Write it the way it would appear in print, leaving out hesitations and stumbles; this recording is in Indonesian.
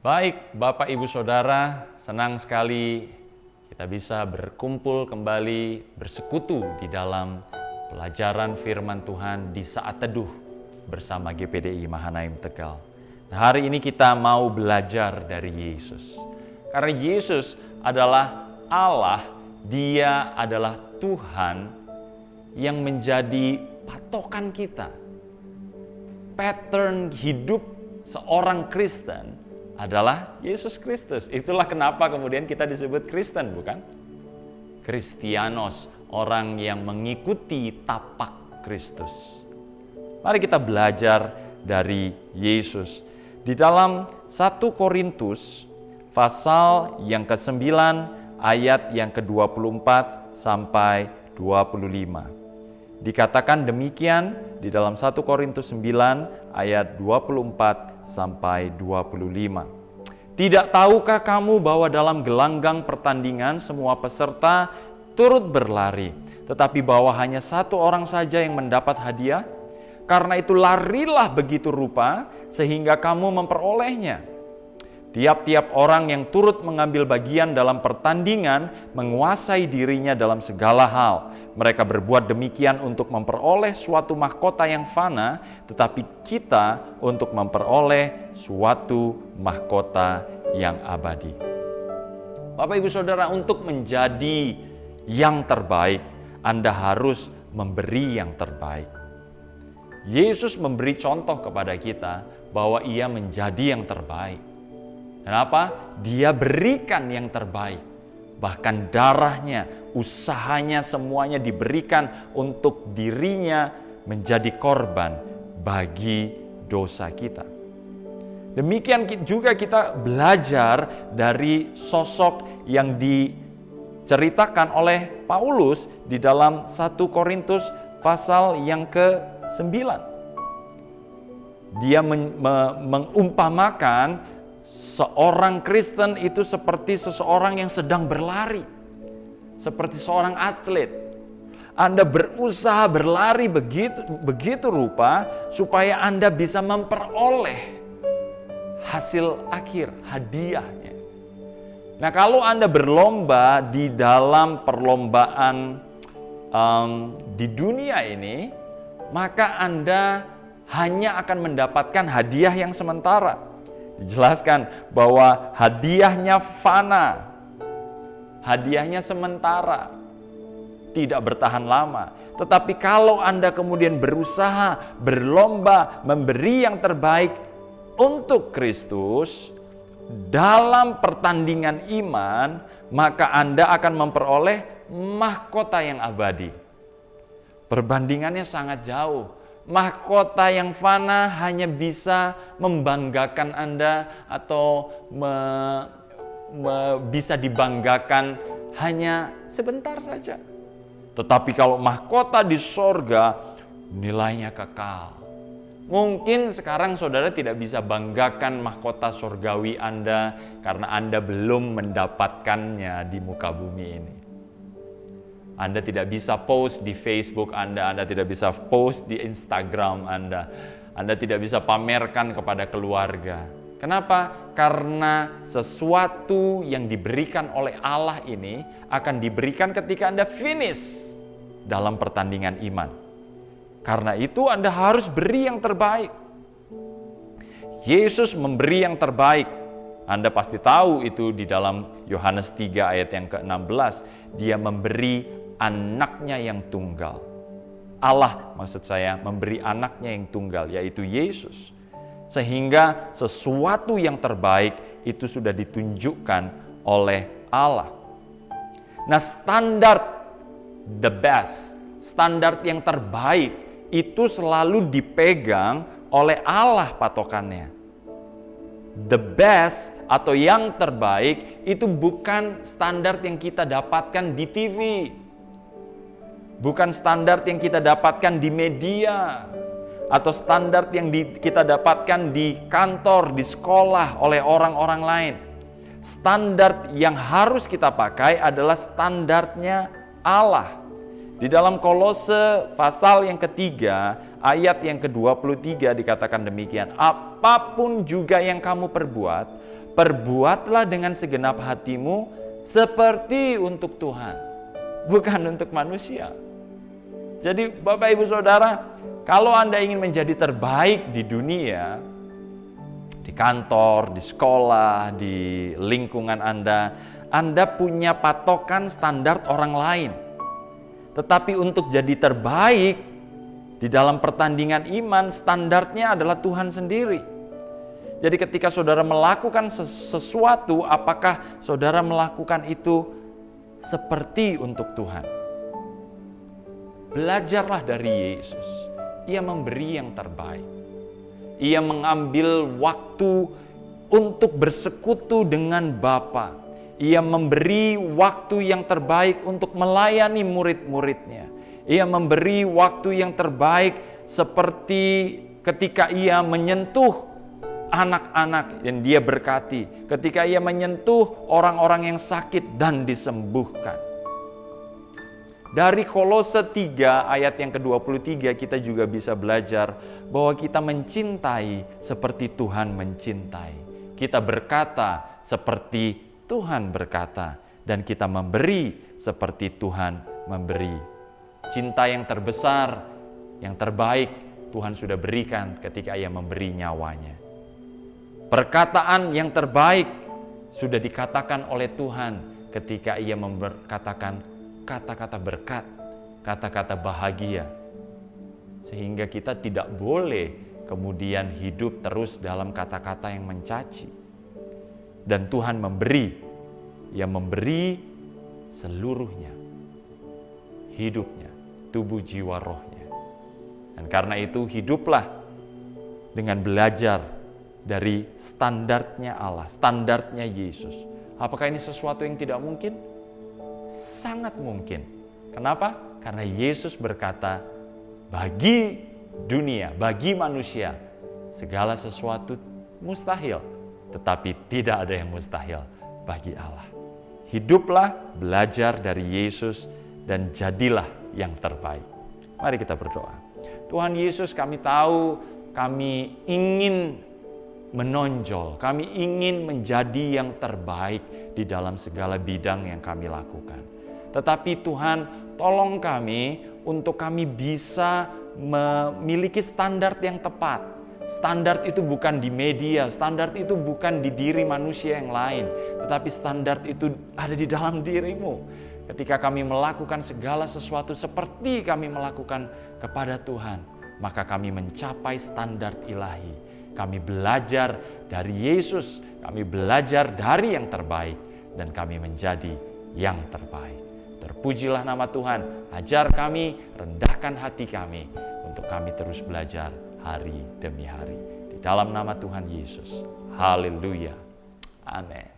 Baik, Bapak Ibu Saudara, senang sekali kita bisa berkumpul kembali, bersekutu di dalam pelajaran firman Tuhan di saat teduh bersama GPDI Mahanaim Tegal. Nah, hari ini kita mau belajar dari Yesus. Karena Yesus adalah Allah, Dia adalah Tuhan yang menjadi patokan kita. Pattern hidup seorang Kristen adalah Yesus Kristus. Itulah kenapa kemudian kita disebut Kristen, bukan? Kristianos, orang yang mengikuti tapak Kristus. Mari kita belajar dari Yesus. Di dalam 1 Korintus pasal yang ke-9 ayat yang ke-24 sampai 25. Dikatakan demikian di dalam 1 Korintus 9 ayat 24 sampai 25. Tidak tahukah kamu bahwa dalam gelanggang pertandingan semua peserta turut berlari, tetapi bahwa hanya satu orang saja yang mendapat hadiah? Karena itu larilah begitu rupa sehingga kamu memperolehnya. Tiap-tiap orang yang turut mengambil bagian dalam pertandingan menguasai dirinya dalam segala hal. Mereka berbuat demikian untuk memperoleh suatu mahkota yang fana, tetapi kita untuk memperoleh suatu mahkota yang abadi. Bapak Ibu Saudara, untuk menjadi yang terbaik, Anda harus memberi yang terbaik. Yesus memberi contoh kepada kita bahwa Ia menjadi yang terbaik. Kenapa? Dia berikan yang terbaik. Bahkan darahnya, usahanya semuanya diberikan untuk dirinya menjadi korban bagi dosa kita. Demikian juga kita belajar dari sosok yang diceritakan oleh Paulus di dalam 1 Korintus pasal yang ke-9. Dia mengumpamakan seorang Kristen itu seperti seseorang yang sedang berlari, seperti seorang atlet. Anda berusaha berlari begitu rupa supaya Anda bisa memperoleh hasil akhir, hadiahnya. Nah, kalau Anda berlomba di dalam perlombaan di dunia ini, maka Anda hanya akan mendapatkan hadiah yang sementara. Dijelaskan bahwa hadiahnya fana, hadiahnya sementara, tidak bertahan lama. Tetapi kalau Anda kemudian berusaha, berlomba, memberi yang terbaik untuk Kristus dalam pertandingan iman, maka Anda akan memperoleh mahkota yang abadi. Perbandingannya sangat jauh. Mahkota yang fana hanya bisa membanggakan Anda atau bisa dibanggakan hanya sebentar saja. Tetapi kalau mahkota di sorga, nilainya kekal. Mungkin sekarang saudara tidak bisa banggakan mahkota sorgawi Anda karena Anda belum mendapatkannya di muka bumi ini. Anda tidak bisa post di Facebook Anda tidak bisa post di Instagram Anda tidak bisa pamerkan kepada keluarga. Kenapa? Karena sesuatu yang diberikan oleh Allah ini akan diberikan ketika Anda finish dalam pertandingan iman. Karena itu Anda harus beri yang terbaik. Yesus memberi yang terbaik. Anda pasti tahu itu di dalam Yohanes 3 ayat yang ke-16. Dia memberi anaknya yang tunggal. Allah maksud saya memberi anaknya yang tunggal, yaitu Yesus. Sehingga sesuatu yang terbaik itu sudah ditunjukkan oleh Allah. Nah, standar the best, standar yang terbaik itu selalu dipegang oleh Allah patokannya. The best atau yang terbaik itu bukan standar yang kita dapatkan di TV. Bukan standar yang kita dapatkan di media, atau standar yang kita dapatkan di kantor, di sekolah oleh orang-orang lain. Standar yang harus kita pakai adalah standarnya Allah. Di dalam Kolose pasal yang ketiga, ayat yang ke-23 dikatakan demikian. Apapun juga yang kamu perbuat, perbuatlah dengan segenap hatimu seperti untuk Tuhan, bukan untuk manusia. Jadi Bapak Ibu Saudara, kalau Anda ingin menjadi terbaik di dunia, di kantor, di sekolah, di lingkungan Anda punya patokan standar orang lain. Tetapi untuk jadi terbaik di dalam pertandingan iman, standarnya adalah Tuhan sendiri. Jadi ketika saudara melakukan sesuatu, apakah saudara melakukan itu seperti untuk Tuhan? Belajarlah dari Yesus. Ia memberi yang terbaik. Ia mengambil waktu untuk bersekutu dengan Bapa. Ia memberi waktu yang terbaik untuk melayani murid-muridnya. Ia memberi waktu yang terbaik seperti ketika ia menyentuh anak-anak yang dia berkati, ketika ia menyentuh orang-orang yang sakit dan disembuhkan. Dari Kolose 3 ayat yang ke-23 kita juga bisa belajar bahwa kita mencintai seperti Tuhan mencintai. Kita berkata seperti Tuhan berkata, dan kita memberi seperti Tuhan memberi. Cinta yang terbesar, yang terbaik Tuhan sudah berikan ketika ia memberi nyawanya. Perkataan yang terbaik sudah dikatakan oleh Tuhan ketika ia memberkatakan kata-kata berkat, kata-kata bahagia. Sehingga kita tidak boleh kemudian hidup terus dalam kata-kata yang mencaci. Dan Tuhan memberi, ia memberi seluruhnya, hidupnya, tubuh, jiwa, rohnya. Dan karena itu hiduplah dengan belajar dari standarnya Allah, standarnya Yesus. Apakah ini sesuatu yang tidak mungkin? Sangat mungkin. Kenapa? Karena Yesus berkata, bagi dunia, bagi manusia, segala sesuatu mustahil, tetapi tidak ada yang mustahil bagi Allah. Hiduplah belajar dari Yesus dan jadilah yang terbaik. Mari kita berdoa. Tuhan Yesus, kami tahu kami ingin menonjol, kami ingin menjadi yang terbaik di dalam segala bidang yang kami lakukan. Tetapi Tuhan, tolong kami untuk kami bisa memiliki standar yang tepat. Standar itu bukan di media, standar itu bukan di diri manusia yang lain, tetapi standar itu ada di dalam dirimu. Ketika kami melakukan segala sesuatu seperti kami melakukan kepada Tuhan, maka kami mencapai standar ilahi. Kami belajar dari Yesus, kami belajar dari yang terbaik, dan kami menjadi yang terbaik. Terpujilah nama Tuhan, ajar kami, rendahkan hati kami, untuk kami terus belajar hari demi hari. Di dalam nama Tuhan Yesus, haleluya, amin.